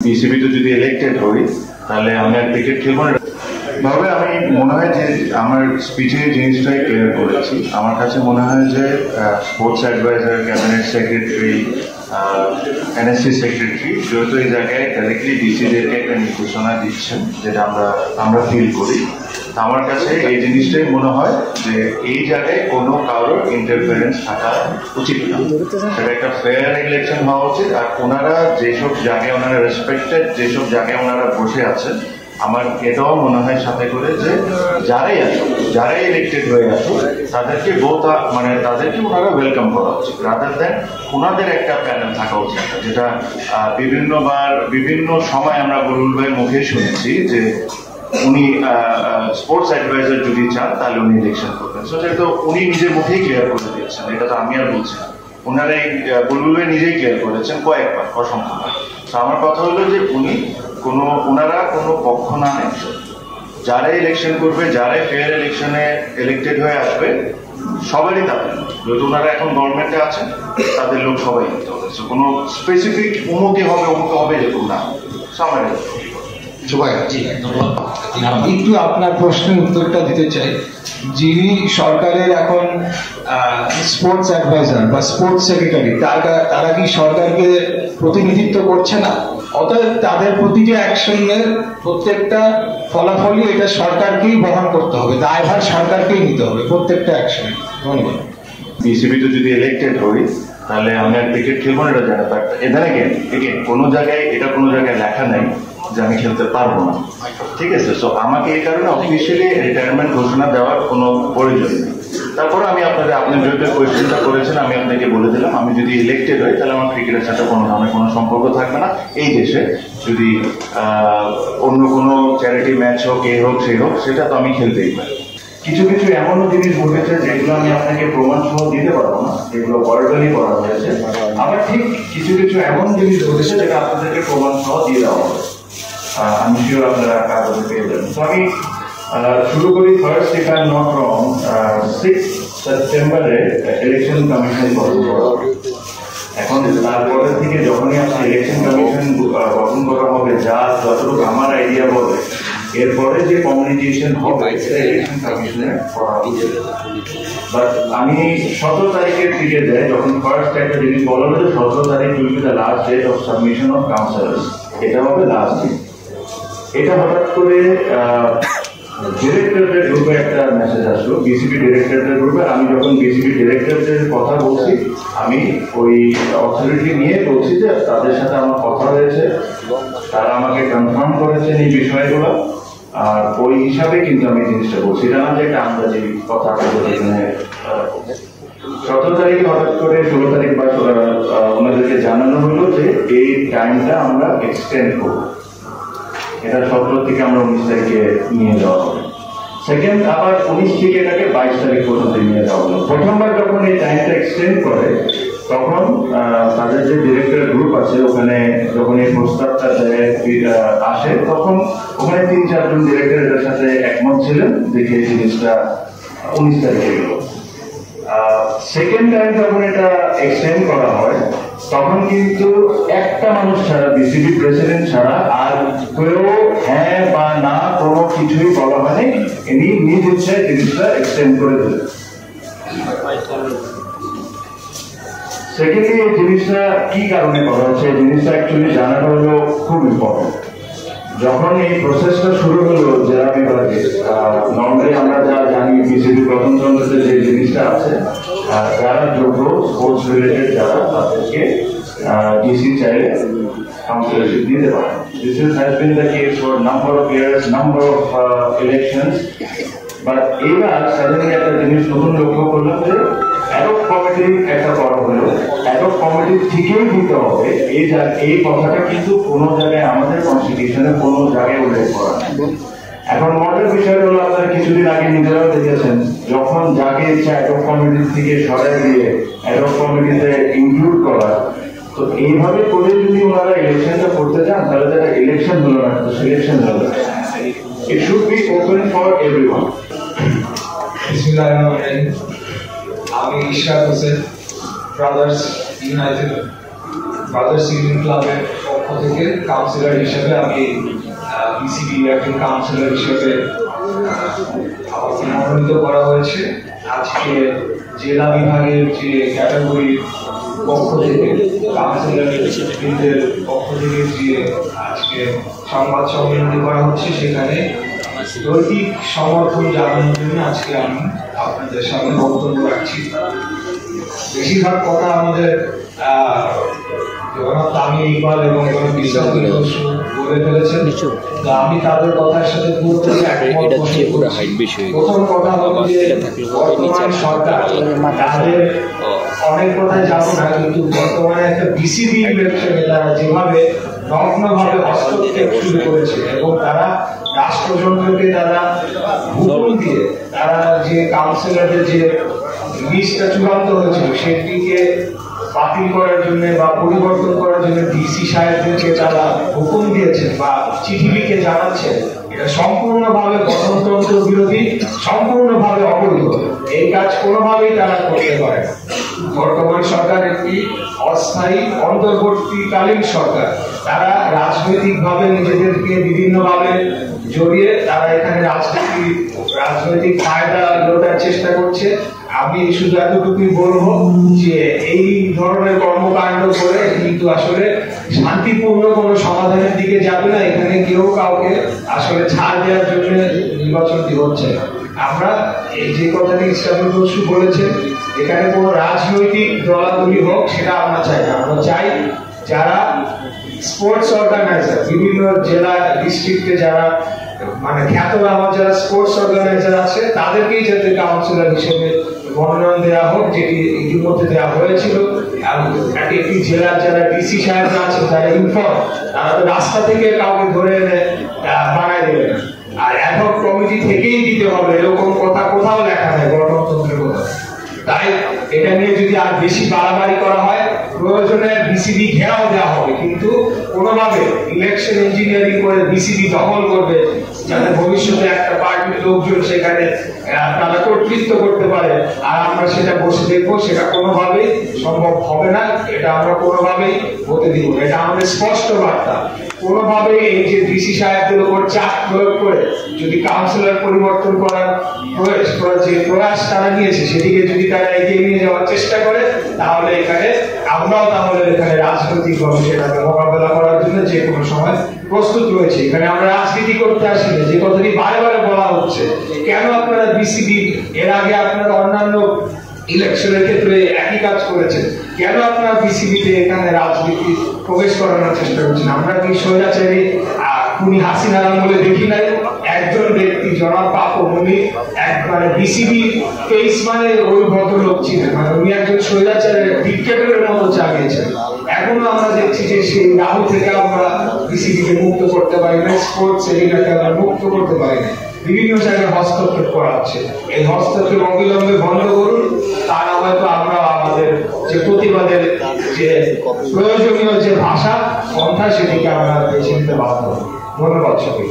বিসিবিতে যদি ইলেক্টেড হই তাহলে আমি আর ক্রিকেট খেলবো না। তবে আমি মনে হয় যে আমার স্পিচে জিনিসটাই ক্লিয়ার করেছি। আমার কাছে মনে হয় যে sports adviser, cabinet secretary, NSC secretary যেহেতু এই জায়গায় ডাইরেক্টলি ডিসিদেরকে একটা নির্দেশনা দিচ্ছেন, যেটা আমরা ফিল করি, আমার কাছে এই জিনিসটাই মনে হয় যে এই জায়গায় কোনো কারোর ইন্টারফারেন্স থাকা উচিত না। সেটা একটা ফেয়ার ইলেকশন হওয়া উচিত। আর ওনারা যেসব জায়গায় ওনারা রেসপেক্টেড, যেসব জায়গায় ওনারা বসে আছেন, আমার এটাও মনে হয় সাথে করে যে যারাই ইলেক্টেড হয়ে আসুক তাদেরকে তাদেরকে ওনারা ওয়েলকাম করা উচিত, রাদার দেন ওনাদের একটা প্যানেল থাকা উচিত, যেটা বিভিন্ন সময় আমরা বুলবুল ভাইয়ের মুখে শুনেছি যে উনি স্পোর্টস অ্যাডভাইজার যদি চান তাহলে উনি ইলেকশন করবেন। সেটা তো উনি নিজের মুখেই ক্লিয়ার করে দিচ্ছেন, এটা তো আমি আর বলছি না, ওনারাই বুলবুল ভাই নিজেই ক্লিয়ার করেছেন কয়েকবার, অসংখ্যবার। তো আমার কথা হলো যে ওনারা কোনো পক্ষ না নেই, যারাই ইলেকশন করবে, যারাই ফেয়ার ইলেকশনে ইলেক্টেড হয়ে আসবে সবারই তাদের, যেহেতু ওনারা এখন গভর্নমেন্টে আছেন তাদের লোক সবাই নিতে হবে। কোনো স্পেসিফিক অমুকে হবে এরকম না, সবাই একটু আপনার প্রশ্নের উত্তরটা দিতে চাই। যিনি সরকারের এখন স্পোর্টস অ্যাডভাইজার বা স্পোর্টস সেক্রেটারি, তারা কি সরকারকে প্রতিনিধিত্ব করছে না? অতএব তাদের প্রতিটা অ্যাকশনের প্রত্যেকটা ফলাফলই এটা সরকারকেই বহন করতে হবে, দায়ভার সরকারকেই নিতে হবে প্রত্যেকটা অ্যাকশনে। ধন্যবাদ। বিসিবিতে যদি ইলেক্টেড হই তাহলে আমি আর ক্রিকেট খেলবো না, এটা জানা। বাট কোনো জায়গায় লেখা নাই যে আমি খেলতে পারবো না, ঠিক আছে? সো আমাকে এই কারণে অফিসিয়ালি রিটায়ারমেন্ট ঘোষণা দেওয়ার কোনো প্রয়োজন নেই। তারপরে আপনি যেহেতু কোয়েশ্চেনটা করেছেন, আমি আপনাকে বলে দিলাম, আমি যদি ইলেক্টেড হই তাহলে আমার ক্রিকেটের সাথে কোনো ধরনের কোনো সম্পর্ক থাকবে না। এই দেশে যদি অন্য কোনো চ্যারিটি ম্যাচ হোক, এই হোক সেই হোক, সেটা তো আমি খেলতেই পারি। কিছু এমনও জিনিস ঘটেছে যেগুলো আমি আপনাকে প্রমাণ সহ দিতে পারবো না, যেগুলো বরাবরই করা হয়েছে। আবার ঠিক কিছু এমন জিনিস ঘটেছে যেটা আপনাদেরকে প্রমাণ সহ দিয়ে দেওয়া হবে। আমি শিওর আপনারা কাগজে পেয়ে যাবেন। তো আমি শুরু করি first, if I am not wrong, 6 সেপ্টেম্বরে ইলেকশন কমিশন গঠন করা হবে। এখন তারপরের থেকে যখনই আপনার ইলেকশন কমিশন গঠন করা হবে, যতটুকু আমার আইডিয়া বলে, এরপরে যে কমিউনিকেশন হবে ইলেকশন কমিশনে করা হবে। বাট আমি 17 তারিখের দিকে যাই, যখন ফার্স্ট একটা জিনিস বলা হলো 17 তারিখ will be the last date of submission of councillors, এটা হবে লাস্ট ডেট। এটা হঠাৎ করে ডিরেক্টরদের গ্রুপে একটা মেসেজ আসলো, বিসিবি ডিরেক্টরদের গ্রুপে। আমি যখন বিসিবি ডিরেক্টরদের কথা বলছি, আমি ওই অথরিটি নিয়ে বলছি যে তাদের সাথে আমার কথা হয়েছে, তারা আমাকে কনফার্ম করেছেন এই বিষয়গুলো, আর ওই হিসাবে কিন্তু আমি জিনিসটা বলছি, এটা না যে একটা আন্দাজি কথা। এখানে 17 তারিখে হঠাৎ করে 16 তারিখ বা ওনাদেরকে জানানো হলো যে এই টাইমটা আমরা এক্সটেন্ড করবো, এটা 17 থেকে আমরা 19 তারিখে নিয়ে যাওয়া হবে। সেকেন্ড, আবার 19 থেকে এটাকে 22 তারিখ পর্যন্ত নিয়ে যাওয়া হলো। প্রথমবার যখন এই টাইমটা এক্সটেন্ড করে, তখন তাদের যে ডিরেক্টর গ্রুপ আছে ওখানে যখন এই প্রস্তাবটা আসে, তখন ওখানে 3-4 জন ডিরেক্টর এটার সাথে একমত ছিলেন, দেখে এই জিনিসটা 19 তারিখে গেল। সেকেন্ড টাইম যখন এটা এক্সটেন্ড করা হয়, তখন কিন্তু একটা মানুষ ছাড়া, বিসিবি প্রেসিডেন্ট ছাড়া আর কেউ হ্যাঁ বা না কোনো কিছুই বলা হয়নি, ইনি নিজ ইচ্ছায় জিনিসটা এক্সটেন্ড করে দিলেন। সেকেন্ডলি এই জিনিসটা কি কারণে করা হচ্ছে, এই জিনিসটা অ্যাকচুয়ালি জানাটা হলো খুব ইম্পর্টেন্ট। যখন এই প্রসেসটা শুরু হলো জেলা বিভাগে, নর্মালি আমরা যা জানি বিসিবি প্রথম তন্ত্রতে যে জিনিসটা আছে, যারা যোগ্য স্পোর্টস রিলেটেড যারা, তাদেরকে ডিসি চাইলে কাউন্সিলরশিপ দিতে পারে। This has been the case for number of years, number of elections. But এইবার সাডেনলি একটা জিনিস নতুন লক্ষ্য করলাম যে অ্যাডহক কমিটি একটা করা হলো, অ্যাডহক কমিটি থেকেই দিতে হবে। এই কথাটা কিন্তু কোনো জায়গায় আমাদের কনস্টিটিউশনে কোনো জায়গায় উল্লেখ করা নেই। এখন মডেল বিষয় হলো, আপনারা কিছুদিন আগে নিজেরাও দেখেছেন, যখন যাকে ইচ্ছা অ্যাডহক কমিটি থেকে সরাই দিয়ে অ্যাডহক কমিটিতে ইনক্লুড করা। তো এইভাবে করে যদি ওনারা ইলেকশনটা করতে চান, তাহলে যারা ইলেকশন হলো না, তো সিলেকশন হলো না। It should be open for everyone. আমি Ishraq Hossain, brothers united. Brothers union ক্লাবের পক্ষ থেকে কাউন্সিলর হিসেবে আমি বিসিবি একজন কাউন্সিলর হিসেবে আমাকে মনোনীত করা হয়েছে। আজকে জেলা বিভাগের যে ক্যাটাগরির পক্ষ থেকে কাউন্সিলরদের পক্ষ থেকে যে আজকে সংবাদ সম্মেলনটি করা হচ্ছে, সেখানে দৈহিক সমর্থন জানানোর জন্য আজকে আমি আপনাদের সামনে বক্তব্য রাখছি। বেশিরভাগ কথা আমাদের তামিম ইকবাল এবং বিশ্বাস বলে ফেলেছেন, আমি তাদের কথার সাথে পুরোপুরি একমত। প্রথম কথা হলো যে বর্তমান সরকার তাদের অনেক কথাই জানো না, কিন্তু বর্তমানে একটা বিসিবি ইলেকশনে তারা যেভাবে নগ্নভাবে হস্তক্ষেপ শুরু করেছে এবং তারা রাষ্ট্রযন্ত্রকে তারা হুকুম দিয়ে তারা যে কাউন্সিলরদের যে লিস্টটা চূড়ান্ত হয়েছিল সেটিকে বাতিল করার জন্য বা পরিবর্তন করার জন্য ডিসি সাহেবদেরকে তারা হুকুম দিয়েছেন বা চিঠি লিখে জানাচ্ছেন, এটা সম্পূর্ণভাবে গণতন্ত্র বিরোধী, সম্পূর্ণভাবে অবৈধ। এই কাজ কোনোভাবেই তারা করতে পারে না। বর্তমান সরকার একটি অস্থায়ী অন্তর্বর্তীকালীন সরকার, তারা রাজনৈতিকভাবে নিজেদেরকে বিভিন্নভাবে জড়িয়ে তারা এখানে রাজনৈতিক ফায়দা লোটার চেষ্টা করছে। আমি শুধু এতটুকুই বলবো যে এই ধরনের কর্মকাণ্ড করে কিন্তু আসলে শান্তিপূর্ণ কোনো সমাধানের দিকে যাবে না। এখানে কেউ কাউকে আসলে ছাড় দেওয়ার জন্য নির্বাচনটি হচ্ছে না। আমরা এই যে কথাটি ইসলামী বসু বলেছেন, এখানে কোনো রাজনৈতিক দলাদলি হোক সেটা আমরা চাই না। আমরা চাই যারা স্পোর্টস অর্গানাইজার, বিভিন্ন জেলা ডিস্ট্রিক্টে যারা মানে খ্যাতনামা যারা স্পোর্টস অর্গানাইজার আছে, তাদেরকেই যাতে কাউন্সিলর হিসেবে মনোনয়ন দেওয়া হোক, যেটি ইতিমধ্যে দেওয়া হয়েছিল। একটি জেলার যারা ডিসি সাহেবরা আছে, যারা ইনফর্ম, তারা তো রাস্তা থেকে কাউকে ধরে এনে বানায় দেবে না, আর অ্যাডহক কমিটি থেকেই দিতে হবে, এরকম কথা কোথাও লেখা নেই গণতন্ত্রের কথা। তাই এটা নিয়ে যদি আর বেশি বাড়াবাড়ি করা হয়, প্রয়োজনে বিসিবি ঘেরাও দেওয়া হবে, কিন্তু কোনোভাবে ইলেকশন ইঞ্জিনিয়ারিং করে বিসিবি দখল করবে যাতে ভবিষ্যতে একটা পার্টির লোকজন সেখানে তারা কর্তৃত্ব করতে পারে আর আমরা সেটা বসে দেখবো, সেটা কোনোভাবেই সম্ভব হবে না। এটা আমরা কোনোভাবেই হতে দিব না। এটা আমাদের স্পষ্ট বার্তা। কোনোভাবেই এই যে ডিসি সাহেবদের উপর চাপ প্রয়োগ করে যদি কাউন্সিলর পরিবর্তন করার যে প্রয়াস তারা নিয়েছে সেদিকে যদি তারা এগিয়ে নিয়ে যাওয়ার চেষ্টা করে, তাহলে এখানে আমরাও তাহলে এখানে রাজনৈতিকভাবে সেটাকে মোকাবেলা করার জন্য যে কোনো সময় প্রস্তুত রয়েছে। এখানে আমরা রাজনীতি করতে আসি না। যে কথাটি বারে বারে বলা হচ্ছে, কেন আপনারা বিসিবি এর আগে আপনারা অন্যান্য ইলেকশনের ক্ষেত্রে একই কাজ করেছেন, কেন আপনারা বিসিবিতে এখানে রাজনীতি প্রবেশ করানোর চেষ্টা করছেন? আমরা কি স্বৈরাচারী খুনি হাসিনার আমলে দেখি নাই? একজন ব্যক্তি জনাব পাপন, উনি একবারে বিসিবি ফেস মানে ওই ভদ্রলোক ছিলেন, মানে উনি একজন স্বৈরাচারের ডিক্টেটরের মতো চালিয়েছেন। এখনো আমরা দেখছি যে সেই রাহু থেকে আমরা বিসিবিকে মুক্ত করতে পারি না, স্পোর্টস এরিয়াকে আমরা মুক্ত করতে পারি না। বিভিন্ন জায়গায় হস্তক্ষেপ করা হচ্ছে। এই হস্তক্ষেপ অবিলম্বে বন্ধ করুন, তা না হয়তো আমরা আমাদের যে প্রতিবাদের যে প্রয়োজনীয় যে ভাষা পন্থা সেটিকে আমরা বেছে নিতে বাধ্য হব। ধন্যবাদ সবাই।